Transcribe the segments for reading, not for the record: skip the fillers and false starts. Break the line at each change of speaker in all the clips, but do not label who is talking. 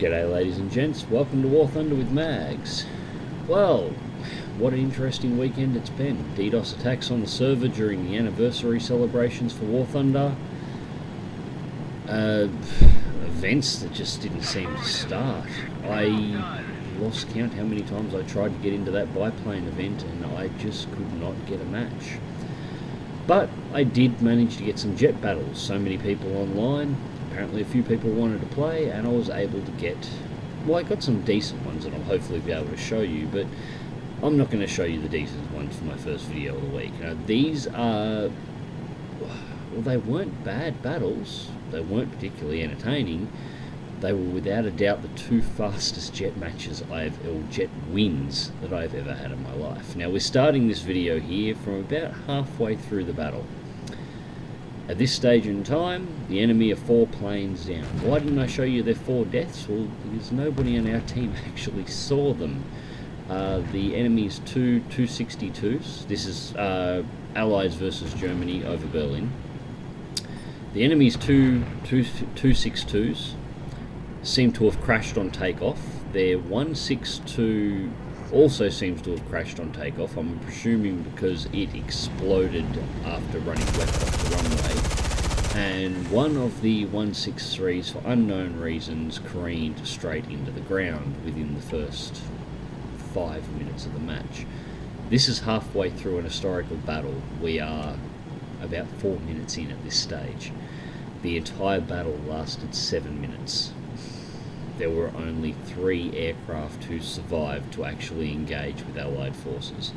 G'day ladies and gents, welcome to War Thunder with Mags. Well, what an interesting weekend it's been. DDoS attacks on the server during the anniversary celebrations for War Thunder. Events that just didn't seem to start. I lost count how many times I tried to get into that biplane event and I just could not get a match. But I did manage to get some jet battles. So many people online. Apparently a few people wanted to play, and I was able to get, well, I got some decent ones that I'll hopefully be able to show you, but I'm not going to show you the decent ones for my first video of the week. These are, well, they weren't bad battles, they weren't particularly entertaining, they were without a doubt the two fastest jet matches or jet wins that I've ever had in my life. Now we're starting this video here from about halfway through the battle. At this stage in time, the enemy are 4 planes down. Why didn't I show you their 4 deaths? Well, because nobody on our team actually saw them. The enemy's 2 262s. This is Allies versus Germany over Berlin. The enemy's 2 262s seem to have crashed on takeoff. Their 162 also seems to have crashed on takeoff, I'm presuming because it exploded after running wet off the runway, and one of the 163s, for unknown reasons, careened straight into the ground within the first 5 minutes of the match. This is halfway through an historical battle. We are about 4 minutes in at this stage. The entire battle lasted 7 minutes. There were only 3 aircraft who survived to actually engage with Allied forces.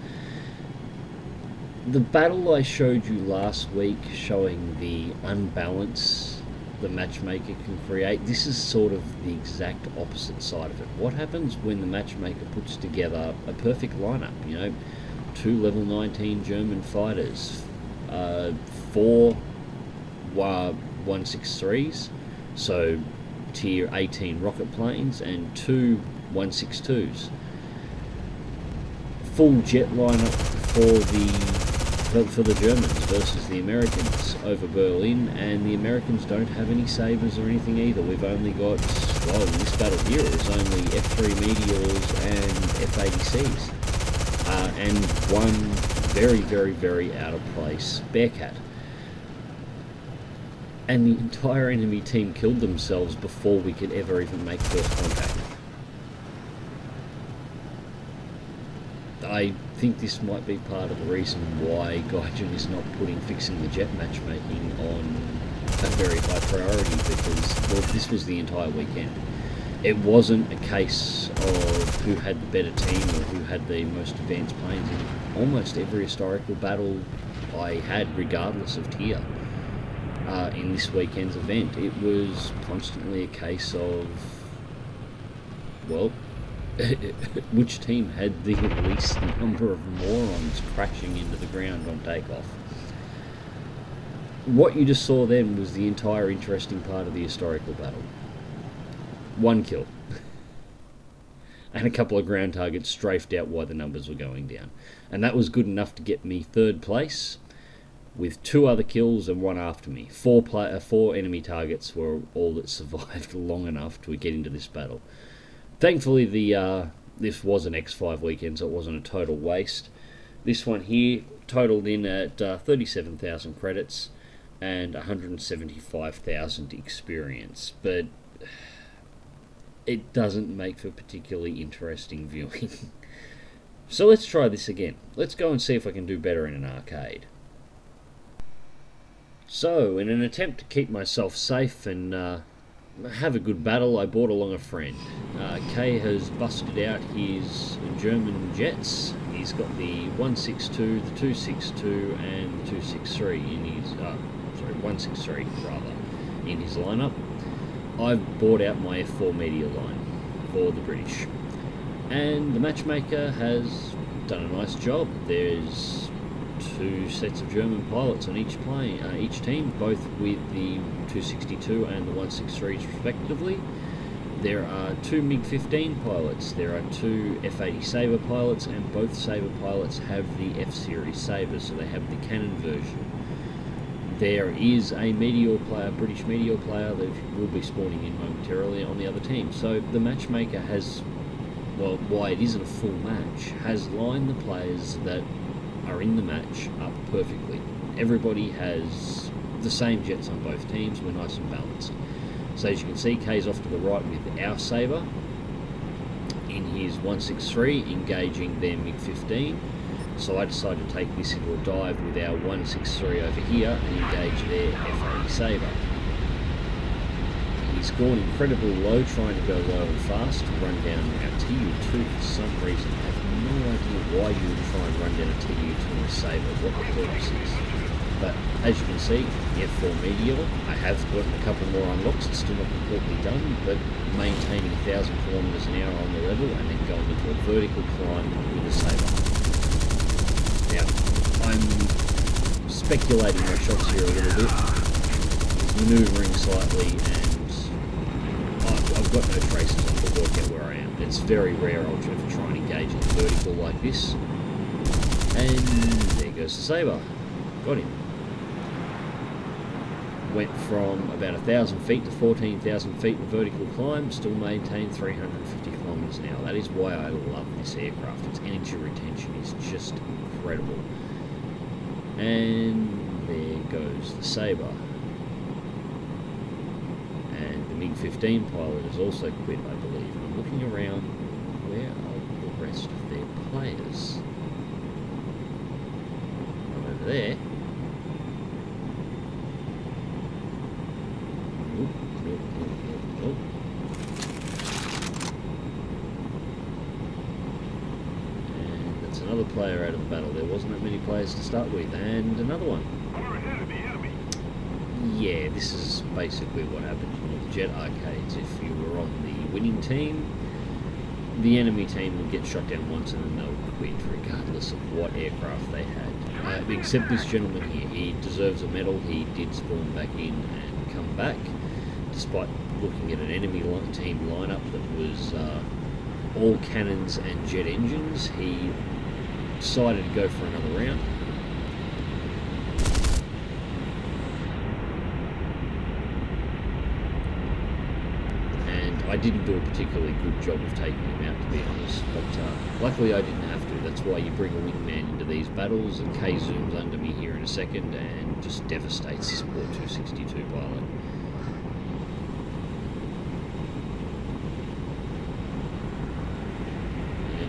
The battle I showed you last week, showing the unbalance the matchmaker can create, this is sort of the exact opposite side of it. What happens when the matchmaker puts together a perfect lineup? You know, 2 level 19 German fighters, 4 163s, so tier 18 rocket planes, and 2 162s. Full jet lineup for the Germans versus the Americans over Berlin, and the Americans don't have any sabres or anything either. We've only got, well, in this battle here is only F3 Meteors and F-80Cs, and one very out of place Bearcat. And the entire enemy team killed themselves before we could ever even make first contact. I think this might be part of the reason why Gaijin is not putting fixing the jet matchmaking on a very high priority, because, well, this was the entire weekend. It wasn't a case of who had the better team or who had the most advanced planes. In almost every historical battle I had, regardless of tier, in this weekend's event, it was constantly a case of, well, which team had the least number of morons crashing into the ground on takeoff. What you just saw then was the entire interesting part of the historical battle. 1 kill. And a couple of ground targets strafed out while the numbers were going down. And that was good enough to get me 3rd place, with 2 other kills and 1 after me. 4 enemy targets were all that survived long enough to get into this battle. Thankfully, this was an X5 weekend, so it wasn't a total waste. This one here totaled in at 37,000 credits and 175,000 experience, but it doesn't make for particularly interesting viewing. So let's try this again. Let's go and see if I can do better in an arcade. So, in an attempt to keep myself safe and have a good battle, I brought along a friend. Kay has busted out his German jets. He's got the 162, the 262, and the 263 in his, 163 rather, in his lineup. I've brought out my F4 Meteor line for the British. And the matchmaker has done a nice job. There's 2 sets of German pilots on each plane, each team, both with the 262 and the 163s respectively. There are 2 MiG-15 pilots, there are 2 F-80 Sabre pilots, and both Sabre pilots have the F-Series Sabres, so they have the cannon version. there is a Meteor player, British Meteor player, that will be spawning in momentarily on the other team. So the matchmaker has, well, why it isn't a full match, has lined the players that are in the match up perfectly. Everybody has the same jets on both teams. We're nice and balanced. So as you can see, K's off to the right with our Sabre in his 163, engaging their MiG-15. So I decided to take this into a dive with our 163 over here and engage their F-80 Sabre. He's gone incredibly low, trying to go low and fast to run down our TU-2 for some reason. I have no idea why you would try and run down a TU-2 in a Sabre, what the purpose is. But as you can see, the F4 Meteor, I have gotten a couple more unlocks. It's still not completely done, but maintaining 1,000 kilometers an hour on the level and then going into a vertical climb with a Sabre. Now, I'm speculating my shots here a little bit. He's manoeuvring slightly, and I've got no traces on to work out where I am. It's very rare I'll ever try and engage in vertical like this. And there goes the Sabre. Got him. Went from about 1,000 feet to 14,000 feet in vertical climb, still maintained 350 kilometers an hour. That is why I love this aircraft. Its energy retention is just incredible. And there goes the Sabre. And the MiG-15 pilot has also quit, I believe. And I'm looking around, where are the rest of their players? I'm over there. And that's another player out of the battle. There wasn't that many players to start with, and another one. Yeah, this is basically what happened with jet arcades. If you were on the winning team, the enemy team would get shot down once and then they'll quit, regardless of what aircraft they had. Except this gentleman here, he deserves a medal. He did spawn back in and come back, despite looking at an enemy team lineup that was all cannons and jet engines. He decided to go for another round. And I didn't do a particularly good job of taking him out, to be honest, but luckily I didn't have to. That's why you bring a wingman into these battles, and K zooms under me here in a second and just devastates this poor 262 pilot.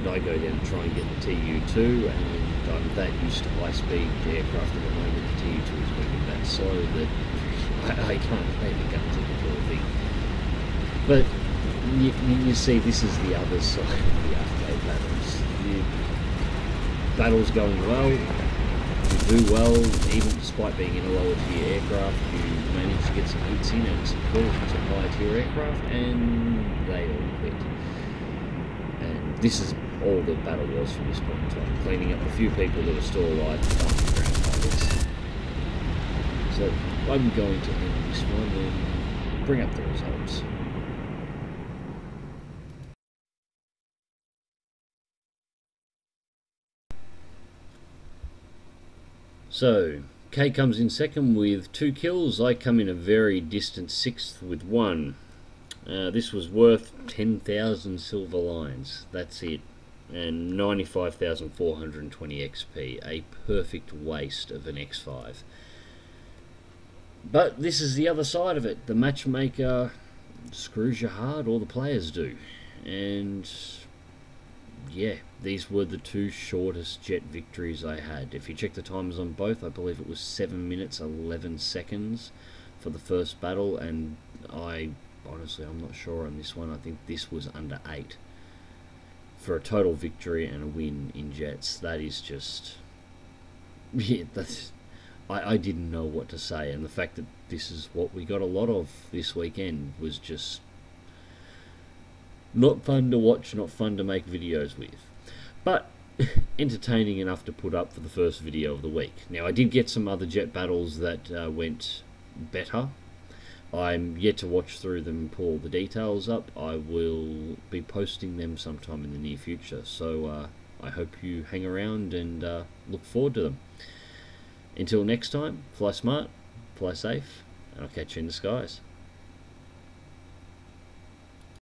I go down and try and get the TU-2, and I'm that used to high-speed aircraft at the moment. The TU-2 is moving that slow that I can't play the guns at the poor thing. But you see, this is the other side of the arcade battles. The battle's going well, you do well, even despite being in a lower tier aircraft, you manage to get some hits in and some kills with some higher tier aircraft, and they all quit. And this is all the battle was from this point in time, cleaning up a few people that are still alive and dumping ground targets. So I'm going to end this one and bring up the results. So K comes in second with 2 kills. I come in a very distant 6th with 1. This was worth 10,000 silver lines. That's it. And 95,420 XP. A perfect waste of an X5. But this is the other side of it. The matchmaker screws you hard, all the players do. And yeah, these were the 2 shortest jet victories I had. If you check the timers on both, I believe it was 7 minutes 11 seconds for the first battle, and honestly, I'm not sure on this one. I think this was under 8 for a total victory and a win in jets. That is just, yeah, that's, I didn't know what to say, and the fact that this is what we got a lot of this weekend was just not fun to watch, not fun to make videos with, but entertaining enough to put up for the first video of the week. Now, I did get some other jet battles that went better. I'm yet to watch through them and pull all the details up. I will be posting them sometime in the near future, so I hope you hang around and look forward to them. Until next time, fly smart, fly safe, and I'll catch you in the skies.